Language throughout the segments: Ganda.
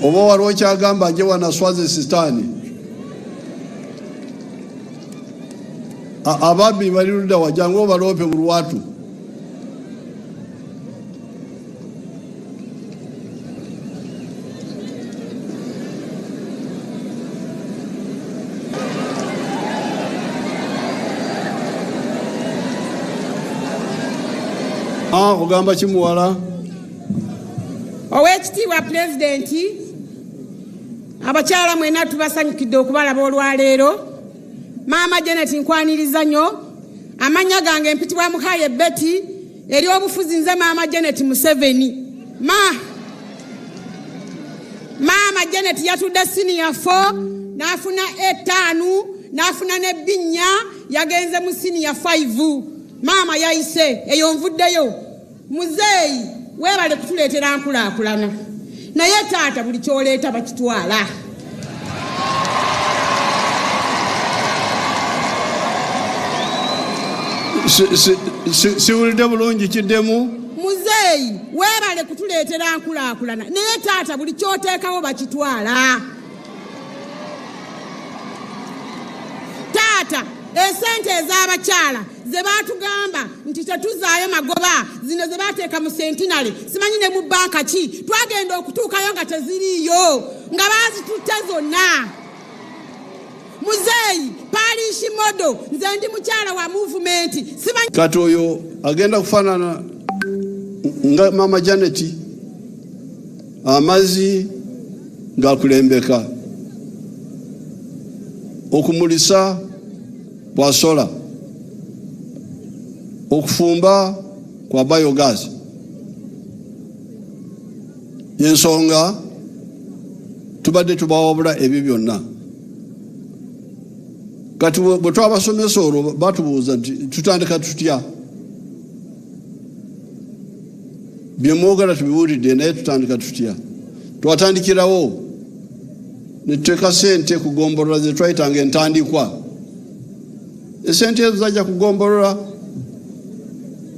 oba waliwo kyagamba nje wanaswaze sitaani ababbi bali ludda wajangu obaloope mu Lwatu. Ogamba kimuwala Oweekitiibwa Pulezidenti, abakyala mwena tubasanyukidde okubalaba olwaleero. Maama Janet nkwaniriza nnyo. Amannya gange mpitibwa Mukaye Betty, eri obufuzi nze Maama Janet Museveni. Maama Janet yatudde senior 4 n'afuna 5 n'afuna ne binnya, yagenze mu senior 5. Maama yayise eyo nvuddeyo. Muzeeyi weebale kutuleetera nkulaakulana, naye taata buli kyoleeta bakitwala. siwulidde bulungi kiddemu. Muzeeyi weebale kutuleetera nkulaakulana, naye taata buli kyoteekawo bakitwala. Taata esente ez'abakyala ze baatugamba nti tetuzaayo magoba, zino ze baateeka mu sentinale, simanyi ne mu banka ki, twagenda okutuukayo nga teziriiyo, nga baazitutte zonna. Muzeeyi Parish Modo, nze ndi mukyala wa movement, simanyi kati oyo agenda kufaanana nga Maama Janet, amazzi ng'akulembeka, okumulisa bwasola, okufumba kwa biogas. Yensonga tubadde tubawabula ebyo byonna. Kati bwe twabasomesa olwo batubuuza nti tutandika tutya, bye mwogera tubiwulidde naye tutandika tutya. Twatandikirawo ne tuteeka ssente kugombolola ze twayitanga entandikwa. Esente ezo zajja kugombolola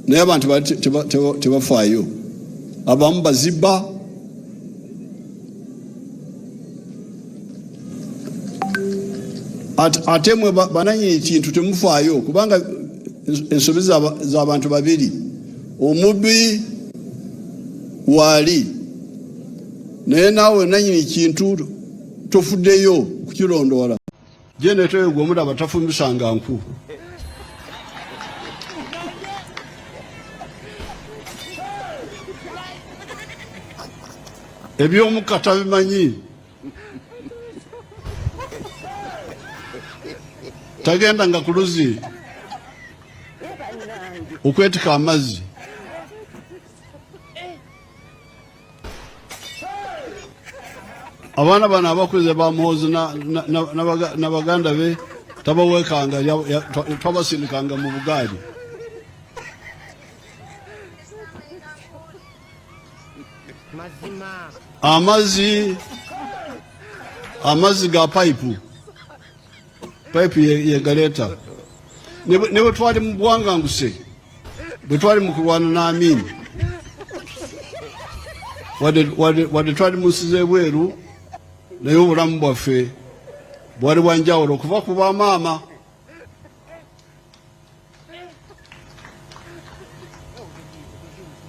naye abantu tebafaayo, abamu bazibba. Ate mwe bananyini kintu temufaayo, kubanga ensobi z'abantu babiri, omubbi waali naye naawe nanyini kintu tofuddeyo kukirondoola. Janet oyo gwe omulaba tafumbisanga nku. Eby'omukka tabimanyi, tagenda nga ku luzzi okwetika amazzi. Abaana bano abakuze bamuhozi n'abaganda be tabaweekanga, twabasindikanga mu bugaali. Amazzi ga pipe yegaleeta. Ne bwe twali mu bwanganguse, bwe twali mu kulwana n'Amin, wadde twali mu nsi z'ebweru, naye obulamu bwaffe bwali bwa njawulo okuva ku bamaama.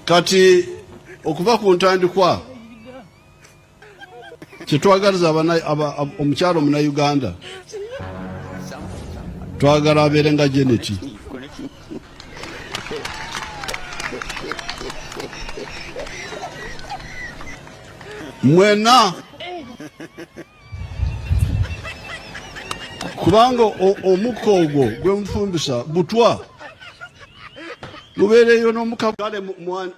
Kati okuva ku ntandikwa kyetwagaliza omukyalo Omunnayuganda, twagala abeere nga Janet. Mwena kubanga omukka ogwo gwe mufumbisa butwa, mubeereyo n'omukka. Kale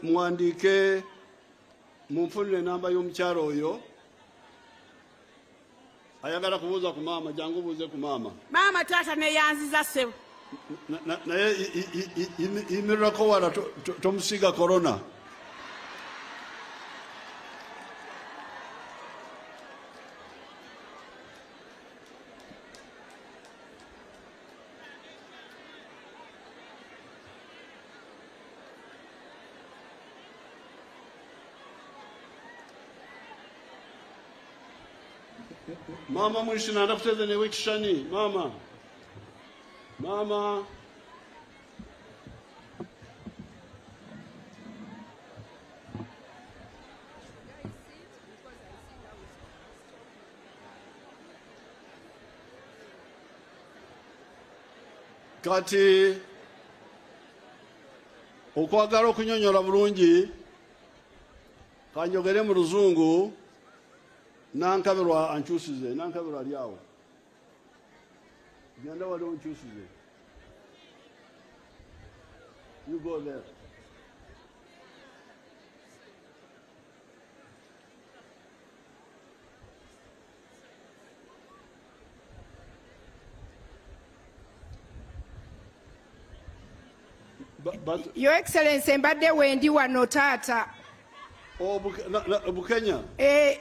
muwandiike munfunire enamba y'omukyalo oyo ayagala kubuuza ku maama. Jangu buuze ku maama. Maama taata neyanziza ssebo, naye yimirirako wala tomusiiga korona. Mama mwishina ndakuteze ne wekishani mama. Mama. Kati okwagala okunyonyola bulungi kanjogere mu Luzungu nankabirwa ankyusize nankabirwa ali awo genda wali onkyusize. You go there. But Your Excellency, mbadde wendi wano taata. Oh, Bukenya.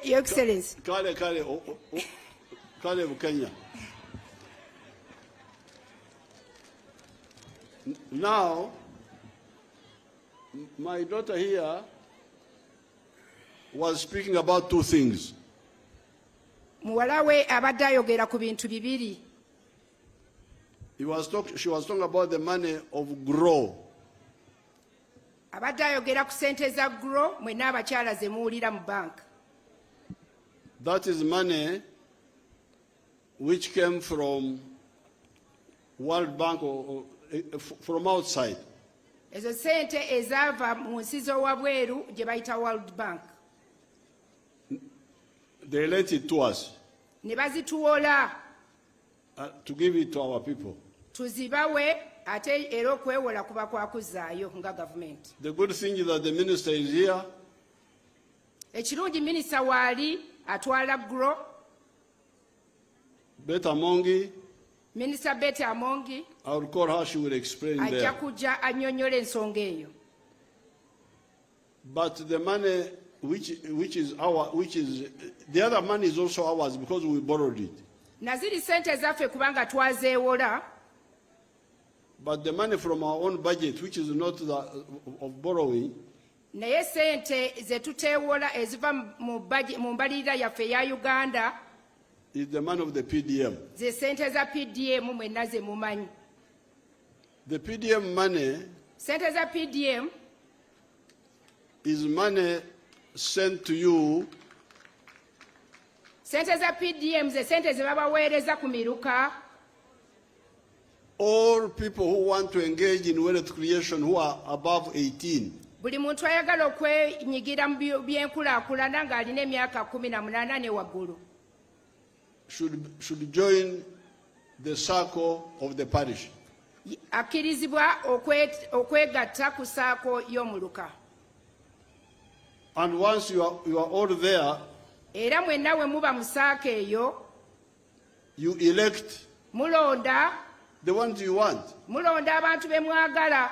Your Excellency. Kale Bukenya. Now, my daughter here was speaking about two things. Muwala we abadde ayogera ku bintu bibiri. She was talking about the money of grow. Abadde ayogera ku sente za grow mwenna abakyala ze muwulira mu bank. That is money which came from World Bank or from outside. Ezo sente ezaava mu nsi z'owabweru gye bayita World Bank. They lent it to us Ne bazituwola to give it to our people. tuzibawe ate era okwewola kuba kwakuzaayo nga gavumenti. The good thing is that the minister is here. Ekirungi minisita waali atwala grow. Beta Mongi, Minisita Betty Amongi I will call her, she will explain ajja there. kujja annyonnyola ensonga eyo. But the money which is the other money is also ours because we borrowed it. Naziri sente zaffe kubanga twazeewola. But the money from our own budget, which is not of borrowing, Naye sente ze tuteewola eziva mu mbalirira yaffe eya Uganda is the money of the PDM. ze sente za PDM mwenna ze mumanyi. The PDM money Sente za PDM is money sent to you sente za PDM ze sente ze babaweereza ku miruka. all people who want to engage in wealth creation who are above 18. Buli muntu ayagala okwenyigira mu byenkulaakulana ng'alina emyaka 18 ne waggulu should join the circle of the parish. akkirizibwa okwegatta ku saako y'omuluka. And once you are all there, Era mwenna we muba mu saako eyo you elect mulonda the ones you want. mulonda abantu be mwagala.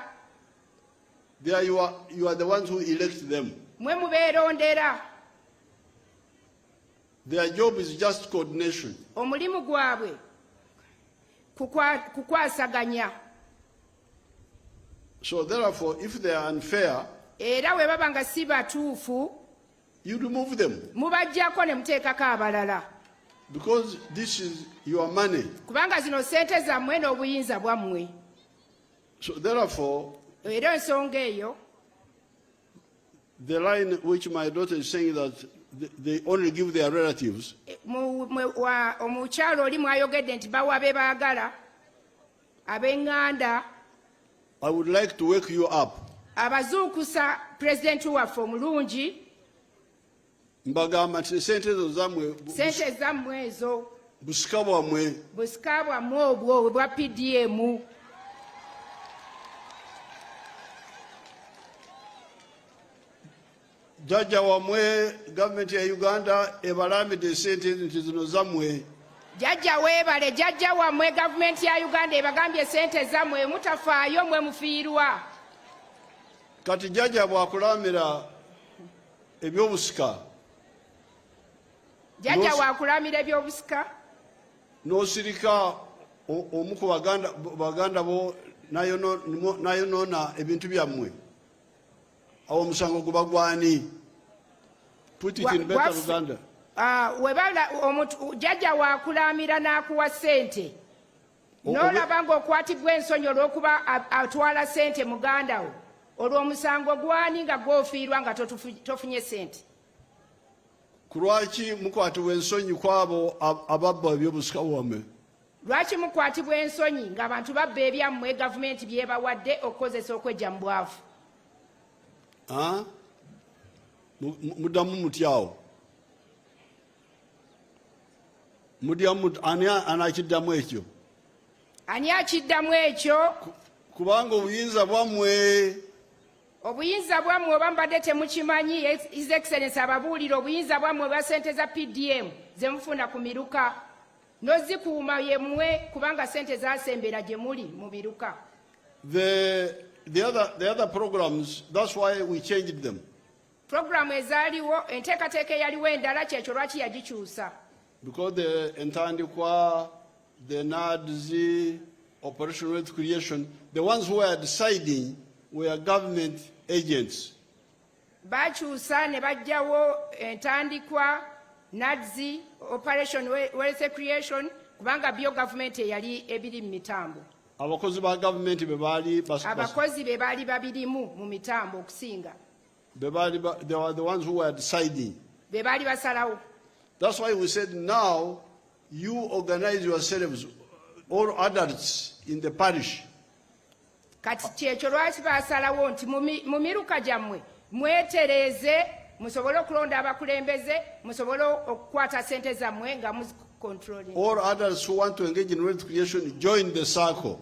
There you are the ones who elect them. Mwe mubeerondera. Their job is just coordination. Omulimu gwabwe kukwasaganya. So therefore, if they are unfair, Era we baba nga si batuufu you remove them. mubaggyako ne muteekako abalala. Because this is your money. Kubanga zino sente zammwe n'obuyinza bwammwe. So therefore, Era ensonga eyo the line which my daughter is saying that they only give their relatives, omukyalo oli mwayogedde nti bawa be baagala ab'eŋŋanda. I would like to wake you up. Abazuukusa pulezidenti waffe omulungi. Mbagamba nti sente ezo zammwe Sente zammwe ezo busika bwammwe busika bwammwe obwo bwa PDM. jjajja wamwe gavumenti ya Uganda ebalambidde sente nti zino zammwe. Jjajja weebale, jjajja wammwe gavumenti ya Uganda ebagambye sente zammwe mutafaayo mwe mufiirwa. Kati jjajja bw'akulamira ebyobusika, Jjajja waakulamira ebyobusika n'osirika omu ku baganda bo nayonoona ebintu byammwe, awo omusango guba gwani? Put it in better Uganda. Webala jajja wakulamira n'akuwa ssente n'olaba ng'okwatibwa ensonyi olw'okuba atwala ssente muganda wo olw'omusango gwani nga gw'ofiirwa nga tofunye ssente. Lwaki mukwatibwa ensonyi kwabo ababba ebyobusika bwammwe? Lwaki mukwatibwa ensonyi ng'abantu babba ebyammwe gavumenti byebawadde okukozesa okwejja mu bwavu? Muddamu mutyawo. Ani anakiddamu ekyo? Ani akiddamu ekyo? Kubanga obuyinza bwammwe oba mbadde temukimanyi, His Excellency ababuulira obuyinza bwammwe bwa ssente za PDM ze mufuna ku miruka n'ozikuuma yemmwe kubanga ssente zasembera gye muli mu biruka. The other programs, that's why we changed them. Programu ezaaliwo, enteekateeka eyaliwo endala kyekyo lwaki yagikyusa. Because the Entandikwa, the NADZ, Operation Wealth Creation, the ones who were deciding were government agents. Bakyusa ne bajjawo Entandikwa, NADZ, Operation Wealth Creation, kubanga byo government eyali ebiri mu mitambo. Abakozi ba government abakozi be baali babirimu mu mitambo okusinga. They were the ones who were deciding. Be baali basalawo. That's why we said now you organize yourselves, all adults in the parish. Kati kyekyo lwaki basalawo nti mu miruka gyammwe mwetereeze musobole okulonda abakulembeze musobole okukwata ssente zammwe nga muzikontrolling. All adults who want to engage in wealth creation join the circle.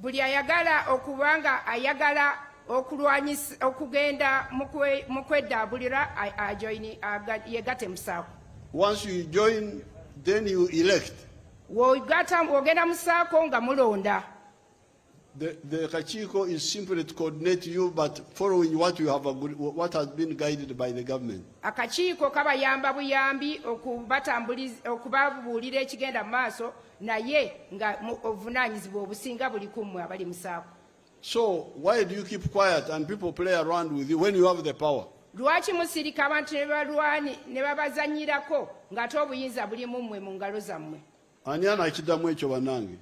Buli ayagala okubanga ayagala okulwanyisa okugenda mu kweddaabulira yegatte mu saako. Once you join, then you elect. Wogenda mu saako nga mulonda. The Kachiko is simply to coordinate you, but following what you have what has been guided by the government. Akakiiko kabayamba buyambi okubabuulira ekigenda mu maaso naye nga obuvunaanyizibwa obusinga buli ku mmwe abali mu saako. So why do you keep quiet and people play around with you when you have the power? Lwaki musirika abantu ne babazanyirako ng'ate obuyinza buli mu mmwe mu ngalo zammwe? Ani anakiddamu ekyo bannange?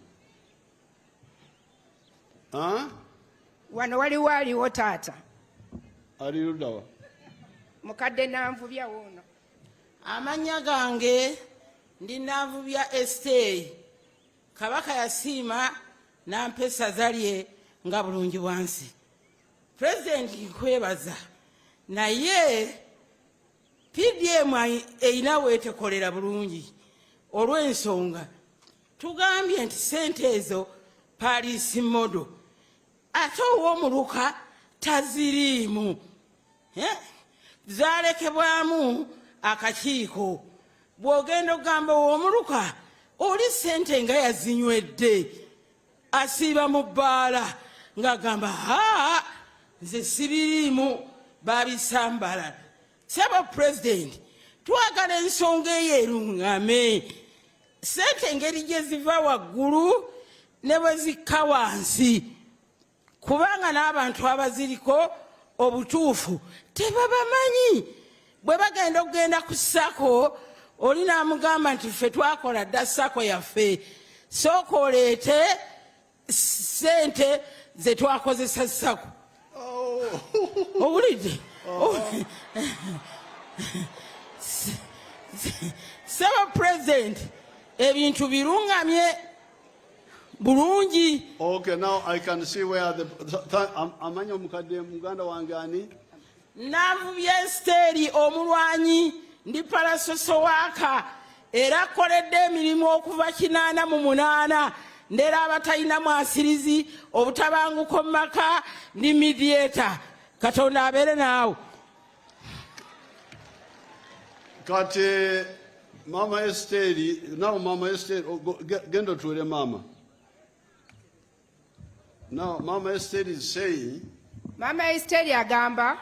Wano waliwo taata. Ali luddawa? Mukadde Nanvubya Wuuno. Amannya gange ndi Nanvubya Estate. Kabaka yasiima n'ampa essaza lye nga bulungi wansi. President nkwebaza. Naye PDM eyina weetekolera bulungi olw'ensonga tugambye nti ssente ezo paliisi modo ate ow'omuluka taziriimu zaalekebwamu akakiiko. Bw'ogenda okugamba ow'omuluka oli ssente nga yazinywedde asiiba mu bbaala ng'agamba nze sibiriimu babisambala. Saba President, twagala ensonga eyo eruŋŋame. Ssente engeri gye ziva waggulu ne bwe zikka wansi. Kubanga n'abantu abaziriko obutuufu tebabamanyi. Bwe bagenda okugenda ku ssako oli n'amugamba nti ffe twakola dda ssako yaffe. Sooka oleete ssente ze twakozesa ssako. Owulidde? Saba President, ebintu biruŋŋamye bulungi. Okay, now I can see where amanya omukadde muganda wange ani? Nanvubya Estate omulwanyi ndi Palasoso waaka era akoledde emirimu okuva 88 ndera abatalina mwasirizi obutabanguko mu maka ndi mediator. Katonda abeere naawe. Kati Mama Estate, now Mama Estate, gendo tuwele mama. Now Mama Estate is saying Mama Estate agamba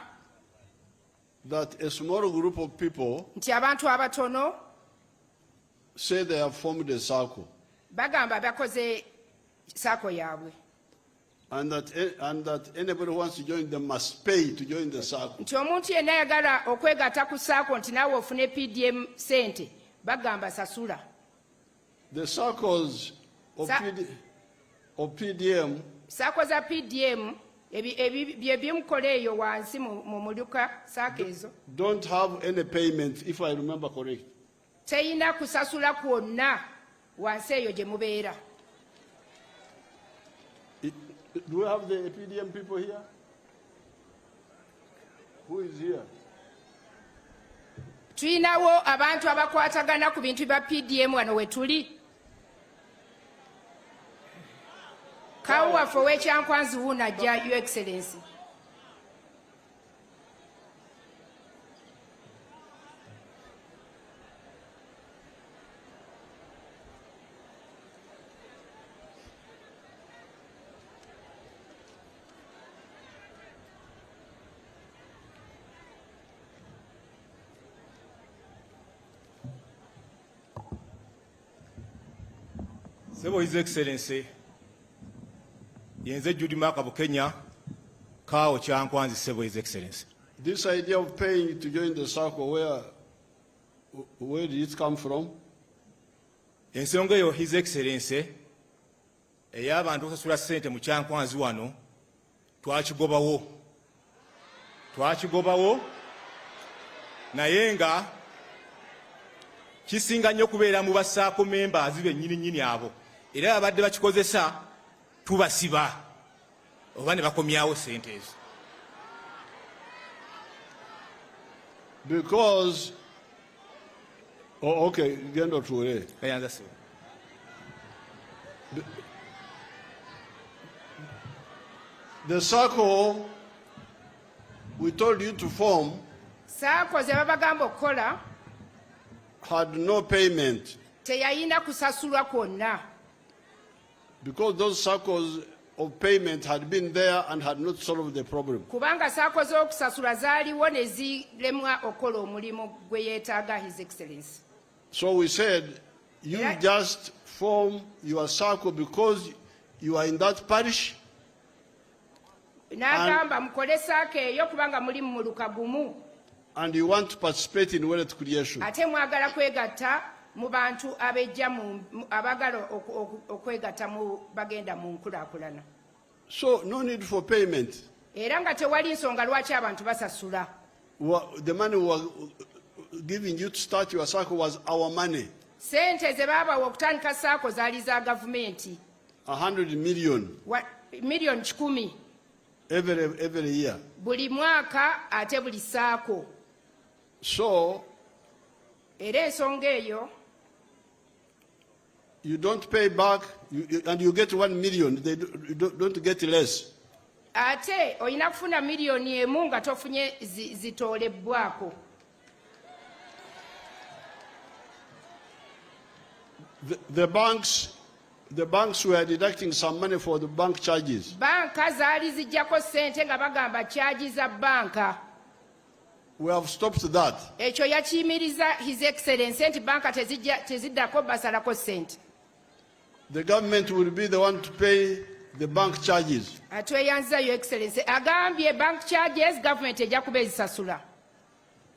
that a small group of people nti abantu abatono say they have formed a circle. Bagamba bakoze sako yaabwe. And that anybody who wants to join them must pay to join the circle. nti omuntu yenna ayagala okwegatta ku saako nti naawe ofune PDM sente bagamba sasula. The circles of PDM saako za PDM bye bimukola eyo wansi mu muluka saako ezo don't have any payment, if I remember correct. teyina kusasula kwonna wansi eyo gye mubeera. Do we have the PDM people here? Who is here? Tuyinawo abantu abakwatagana ku bintu bya PDM wano we tuli. Kawo waffe ow'ekyankwanzi Wuuno ajja, Your Excellency. Sebo His Excellency, yenze Judy Makabu Kenya, Kao Chankwanzi Sebo His Excellency. This idea of paying to join the circle, where did it come from? Ensonga yo His Excellency, ey'abantu okusasula ssente mu Kyankwanzi wano, twakigobawo, naye nga kisinga nnyo kubeera mu basaako members bennyini abo. Era abadde bakikozesa tubasiba oba ne bakomyawo ssente ezo. Because, okay, gendo tuwe. Kayanza sibo. The circle we told you to form saako ze babagamba okukola had no payment. teyayina kusasulwa kwonna. Because those circles of payment had been there and had not solved the problem. Kubanga saako z'okusasula zaaliwo ne zilemwa okukola omulimu gwe yeetaaga His Excellency. So we said, you Yeah. just form your circle because you are in that parish. N'agamba mukole saako eyo kubanga muli mu muluka gumu And you want to participate in wealth creation. ate mwagala kwegatta mu bantu abejja abagala okwegatta mu bagenda mu nkulaakulana. So no need for payment. Era nga tewali nsonga lwaki abantu basasula. The money we were giving you to start your circle was our money. Sente ze baabawa okutandika saako zaali za gavumenti. 100 million Milioni 10 every year. buli mwaka ate buli saako. So Era ensonga eyo you don't pay back and you get 1 million. They don't get less. ate olina kufuna miliyoni emu nga tofunye zitoolebbwako. The banks were deducting some money for the bank charges. Banka zaali zijjako ssente nga bagamba kyaji za banka. We have stopped that. Ekyo yakiyimiriza His Excellency nti banka teziddako basalako ssente. The government will be the one to pay the bank charges. Atweyanza Your Excellency agambye bank charges government ejja kuba ezisasula.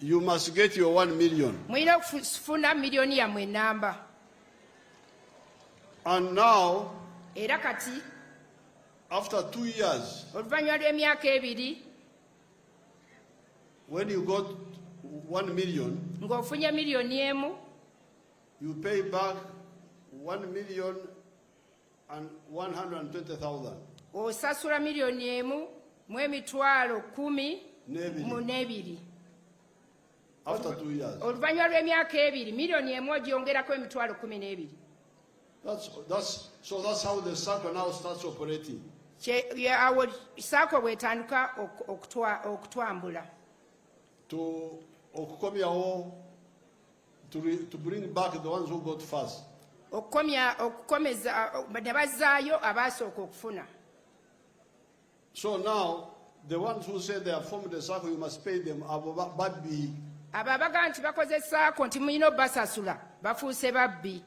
You must get your 1 million. Mulina okufuna miliyoni yammwe ennamba. And now, Era kati after 2 years, oluvannyuma lw'emyaka 2 when you got 1 million, ng'ofunye miliyoni emu you pay back 1,120,000. osasula miliyoni emu mu emitwalo 10 After 2 years. oluvannyuma lw'emyaka 2 miliyoni emu ogyongerako emitwalo 12. So that's how the circle now starts operating. Awo saako bw'etandika okutwambula. To bring back the ones who got first. Okukomeza ne bazzaayo abaasooka okufuna. So now, the ones who say they have formed a circle, you must pay them. Abo abaga nti bakoze saako nti mulina obbasasula bafuuse babbi.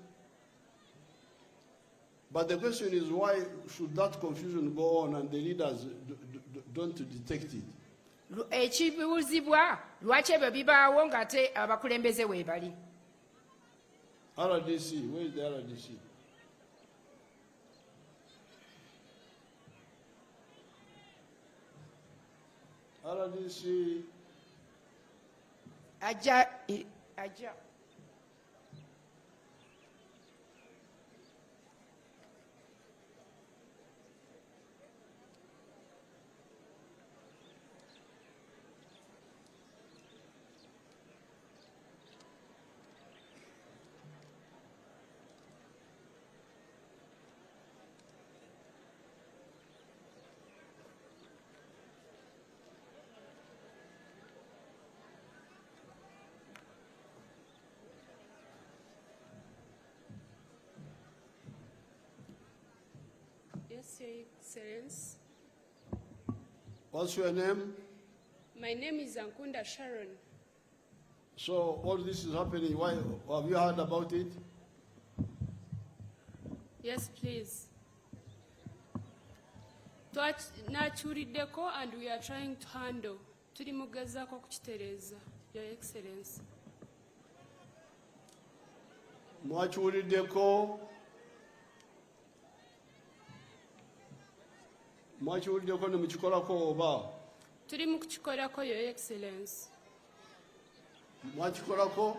But the question is, why should that confusion go on and the leaders don't detect it? Ekibuuzibwa lwaki ebyo bibaawo ng'ate abakulembeze weebali. RDC, where is the RDC? RDC. Ajja. Yes, Your Excellence. What's your name? My name is Ankunda Sharon. So all this is happening. Why have you heard about it? Yes, please. Nakyuliddeko and we are trying to handle. Tuli mugezaako kukitereeza, Your Excellence. Mwakiwuliddeko ne mukikolako oba? Tuli mu kukikolako, Your Excellence. Mwakikolako?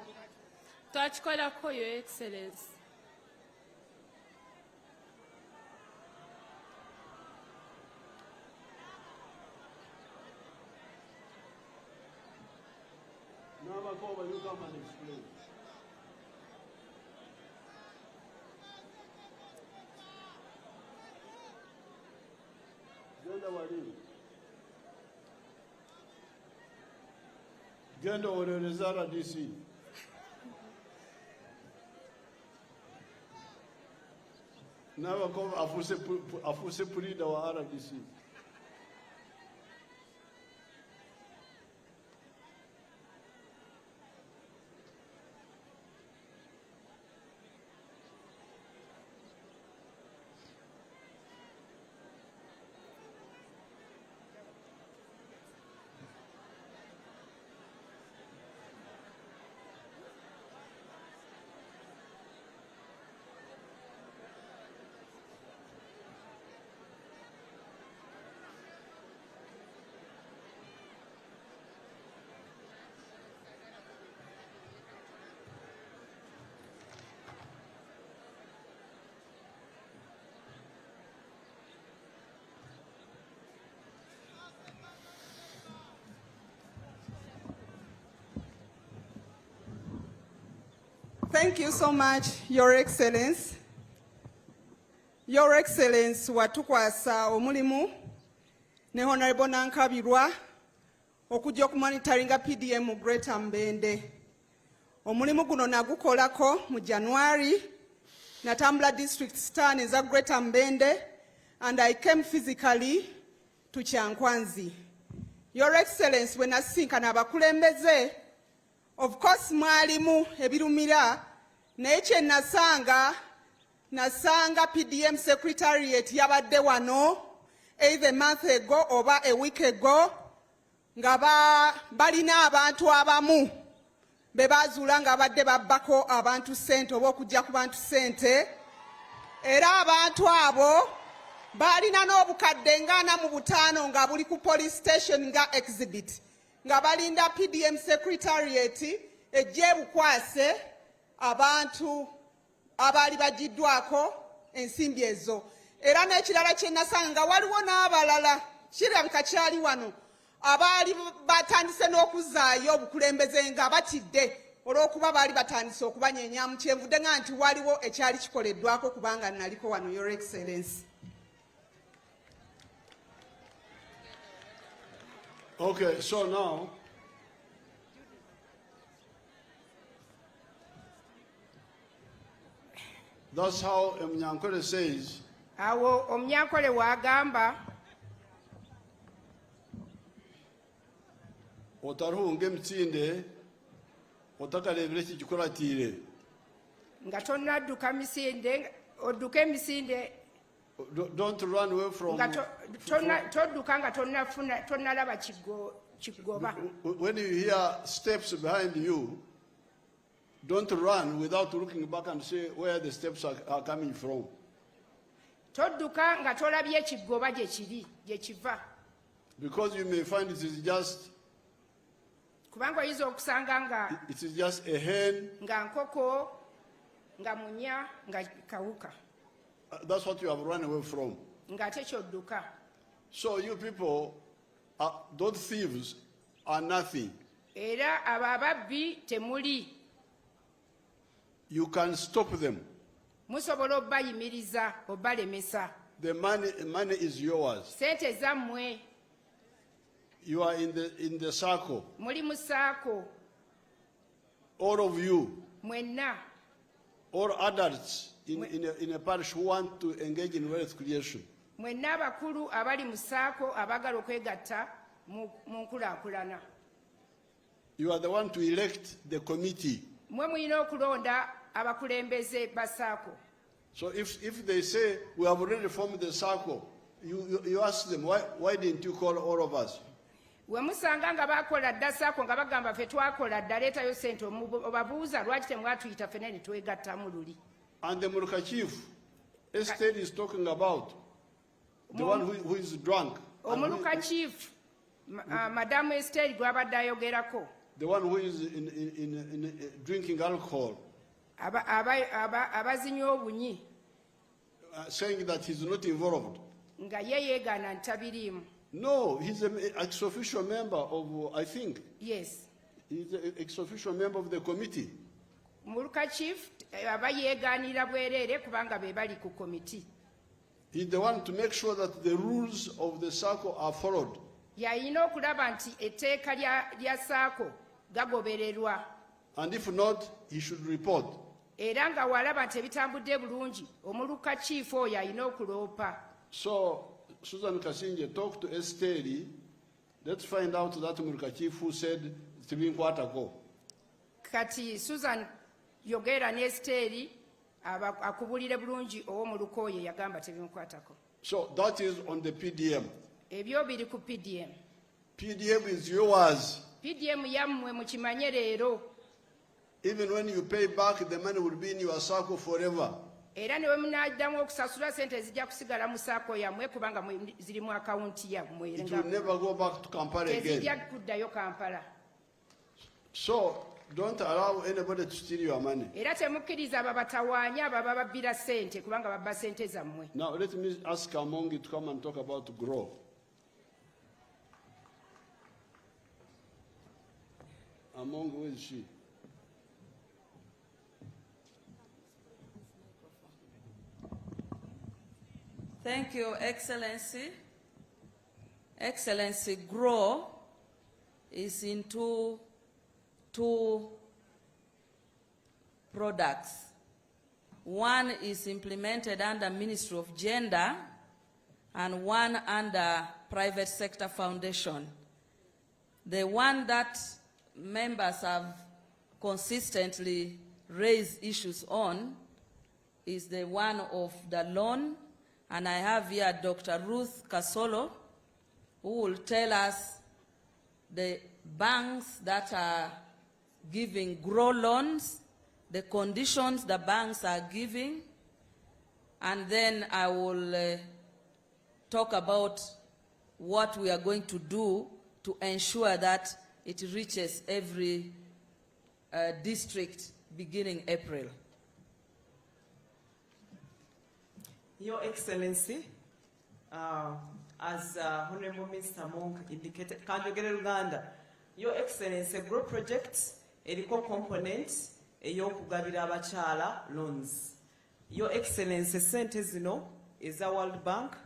Twakikolako, Your Excellence. N'abakoba, you come and explain. Genda wali. Genda olereza RDC. N'abakoba afuuse pulida wa RDC. Thank you so much, Your Excellence. Your Excellence, watukwasa omulimu ne Honorable Nankabirwa okujja okumonitoringa PDM mu Greater Mbende. Omulimu guno nagukolako mu January, natambula district stan eza Greater Mbende, and I came physically to Kyankwanzi. Your Excellence, when nasinkana abakulembeze, of course mwalimu ebirumira, naye kye nasanga PDM Secretariat yabadde wano either a month ago oba a week ago nga balina abantu abamu bebazuula nga badde babbako abantu ssente oba okujja ku bantu ssente, era abantu abo balina n'obukadde nga 45 nga buli ku police station nga exhibit nga balinda PDM Secretariat ejje bukwase abantu abaali bagiddwako ensimbi ezo. Era n'ekirala kye nasanga waliwo n'abalala kirabika kyali wano abaali batandise n'okuzaayo obukulembeze nga batidde olw'okuba baali batandise okubanyenyaamu. Kyenvudde nga nti waliwo ekyali kikoleddwako kubanga naliko wano, Your Excellency. Okay, so now that's how Mnyankole says. Awo Omnyankole wagamba Otarunga emitinde otakalebera ekigikolatire nga tonnadduka misinde odduka emisinde Don't run away from. todduka nga tonnalaba kigoba. When you hear steps behind you, don't run without looking back and see where the steps are coming from. Todduka nga tolabye ekigoba gye kiva. Because you may find it is just. Kubanga oyinza okusanga nga it is just a hen. Nga nkoko, nga munya, nga kawuka. That's what you have run away from. Nga ate kyodduka. So you people, those thieves are nothing. Era ababbi temuli. You can stop them. Musobola obbayimiriza, obbalemesa. The money is yours. Sente zammwe. You are in the circle. Muli mu saako. All of you. Mwenna. All adults in a parish who want to engage in wealth creation. Mwenna abakulu abali mu saako abagala okwegatta mu nkulaakulana. You are the one to elect the committee. Mwe mulina okulonda abakulembeze ba saako. So if they say we have already formed the circle, you ask them why didn't you call all of us? We musanga nga bakola dda saako nga bagamba ffe twakola dda leetayo sente obabuuza lwaki temwatuyita ffene ne twegattamu luli. And the Muruka chief, Esther is talking about the one who is drunk. Omuruka chief, Madam Esther gwabadde ayogerako. The one who is in drinking alcohol. Abazinywa obunyi. Saying that he's not involved. Nga ye yeegaana ntabiriimu. No, he's an ex-official member of, I think. Yes. He's an ex-official member of the committee. Muruka chief aba yeegaanira bwereere kubanga be bali ku committee. He's the one to make sure that the rules of the circle are followed. Yalina okulaba nti etteeka lya saako gagobererwa. And if not, he should report. Era nga walaba nti ebitambudde bulungi omuluka chief oyo alina okuloopa. So Susan Kasinje, talk to Esteri. Let's find out that Muruka chief who said 3 quarters ago. Kati Susan yogera ne Esteri akubulire bulungi ow'omuluka oyo yagamba tebinkwatako. So that is on the PDM. Ebyo biri ku PDM. PDM is yours. PDM yammwe mukimanye leero. Even when you pay back, the money will be in your circle forever. Era ne bwe munaaddamu okusasula sente zijja kusigala mu saako yammwe kubanga ziri mu akawunti yammwe. It will never go back to Kampala again. Tezijja kuddayo Kampala. So don't allow anybody to steal your money. Era temukkiriza ababatawaanya ababa babbira sente kubanga babba sente zammwe. Now let me ask Amongi to come and talk about grow. Amongi, where is she? Thank you, Excellency. Excellency, GROW is into 2 products. One is implemented under Ministry of Gender and one under Private Sector Foundation. The one that members have consistently raised issues on is the one of the loan. And I have here Dr. Ruth Kasolo, who will tell us the banks that are giving GROW loans, the conditions the banks are giving, and then I will talk about what we are going to do to ensure that it reaches every district beginning April. Your Excellency, as Honorable Mr. Monk indicated, Kanjogere Uganda, Your Excellency, GROW projects eriko components ey'okugabira abakyala loans. Your Excellency, sente zino eza World Bank.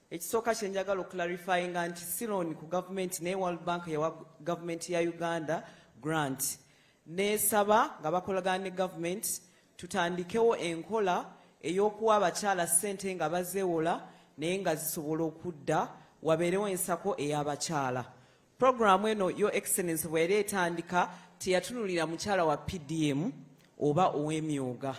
Ekisooka kye njagala okularifyinga nti si loan ku government ne World Bank yawa government ya Uganda grant. Neesaba nga bakolagana ne government tutandikewo enkola ey'okuwa abakyala ssente nga bazeewola naye nga zisobola okudda wabeerewo ensako ey'abakyala. Programu eno Your Excellency bw'era etandika teyatunulira mukyala wa PDM oba ow'emyoga.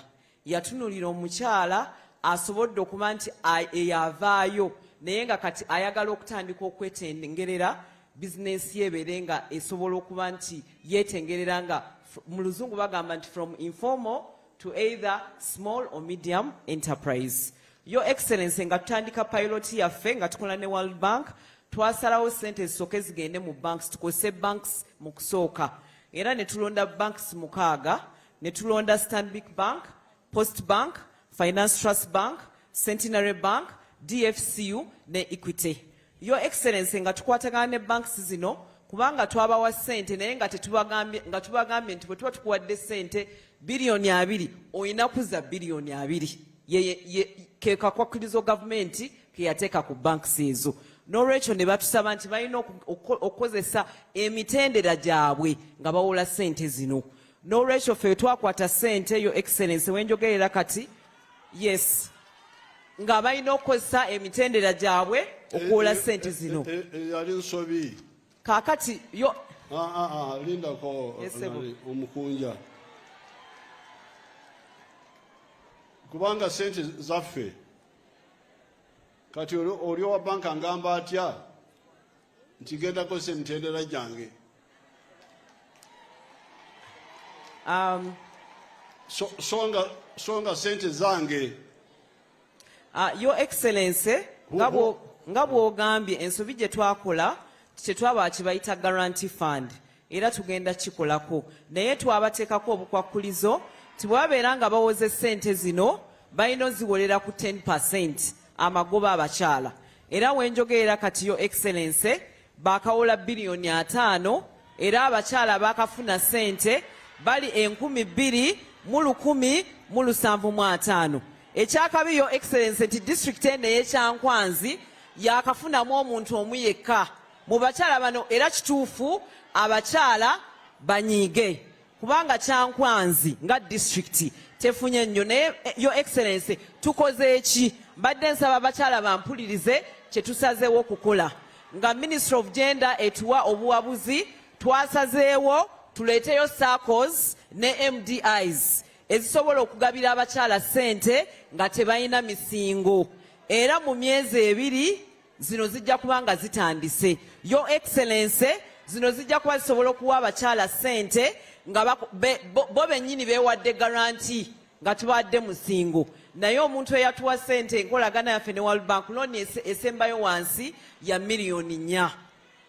Yatunulira omukyala asobodde okuba nti eyavaayo naye nga kati ayagala okutandika okwetengerera bizinensi yebeere nga esobola okuba nti yeetengerera nga mu luzungu bagamba nti from informal to either small or medium enterprise. Your Excellency, nga tutandika pilot yaffe nga tukola ne World Bank, twasalawo sente zisooke zigende mu banks, tukozese banks mu kusooka. Era ne tulonda banks 6, ne tulonda Stanbic Bank, Post Bank, Finance Trust Bank, Centenary Bank, DFCU ne Equity. Your Excellency, nga tukwatagana ne banks zino kubanga twabawa sente naye nga tubagambye nti bwe tuba tukuwadde sente biliyoni 2 oyina kuzza biliyoni 2 ke kakwakirizo gavumenti ke yateeka ku banks ezo. N'olwekyo ne batusaba nti balina okukozesa emitendera gyabwe nga bawola sente zino. N'olwekyo ffe twakwata sente, Your Excellency, wenjogerera kati yes nga balina okukozesa emitendera gyabwe okuwola sente zino. Yali nsobi. Kaakati yo lindako omukunja kubanga sente zaffe kati oli owa banka angamba atya nti genda kozesa emitendera gyange. Songa sente zange. Your Excellency, nga bw'ogambye ensobi gye twakola tetwaba kibayita guarantee fund era tugenda kikolako naye twabateekako obukwakulizo ti bwabeera nga bawoze sente zino balina oziwolera ku 10% amagoba abakyala era wenjogerera kati Your Excellency bakawola biliyoni 5 era abakyala bakafuna sente bali 2,175. Ekyakabi Your Excellency nti district eno ey'Ekyankwanzi yakafunamu omuntu omu yekka mu bakyala bano era kituufu abakyala banyiige kubanga Kyankwanzi nga district tefunye nnyo naye Your Excellency tukoze eki mbadde nsaba abakyala bampulirize kye tusazeewo okukola nga Ministry of Gender etuwa obuwabuzi twasazeewo tuleeteyo SACCOs ne MDIs ezisobola okugabira abakyala sente nga tebalina misingo era mu myezi 2 zino zijja kuba nga zitandise. Your Excellency, zino zijja kuba zisobola okuwa abakyala sente nga bo bennyini beewadde garanti nga tubawadde musingo naye omuntu eyatuwa sente enkolagana yaffe ne World Bank looni esembayo wansi ya miliyoni 4.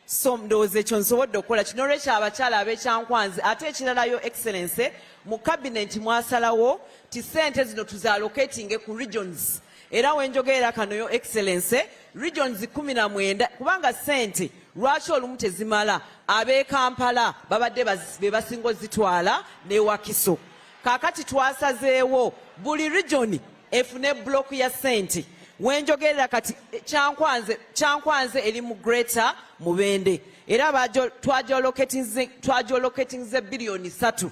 So ndowooza ekyo nsobodde okukola kino olwekyo abakyala ab'Ekyankwanzi ate ekirala Your Excellency mu cabinet mwasalawo ti sente zino tuzalocatinge ku regions era wenjogerera kano Your Excellency regions 19 kubanga sente lwaki olumu tezimala ab'e Kampala babadde bebasinga ozitwala ne Wakiso kaakati twasazeewo buli region efune block ya sente wenjogerera kati Kyankwanze eri mu Greater Mubende era twajolocatinze biliyoni 3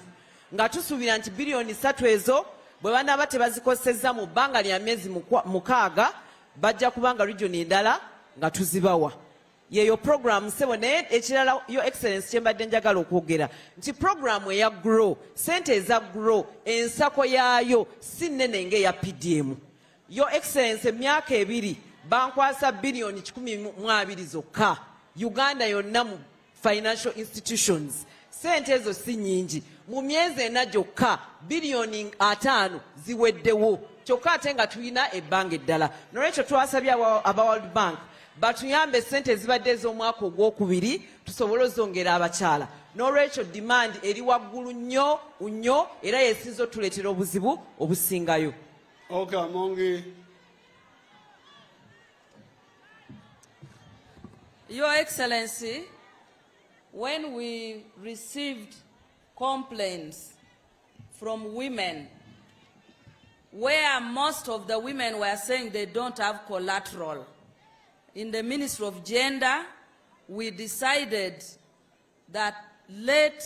nga tusuubira nti biliyoni 3 ezo bwe banaba tebazikozesezza mu bbanga lya myezi 6 bajja kubanga region endala nga tuzibawa yeyo program sebo naye ekirala Your Excellency kyembadde njagala okwogera nti program eya grow sente eza grow ensako yaayo si nnene ng'eya PDM. Your Excellency emyaka 2 bankwasa biliyoni 12 zokka Uganda yonna mu financial institutions sente ezo si nyingi mu myezi 4 gyokka biliyoni 5 ziweddewo kyokka ate nga tulina ebbanga eddala n'olwekyo twasabye aba World Bank batuyambe sente ezibadde ez'omwaka ogwokubiri tusobole ozongera abakyala n'olwekyo demand eri waggulu nnyo era yesinza otuleetera obuzibu obusingayo. Okay, Mongi. Your Excellency, when we received complaints from women, where most of the women were saying they don't have collateral, in the Ministry of Gender, we decided that let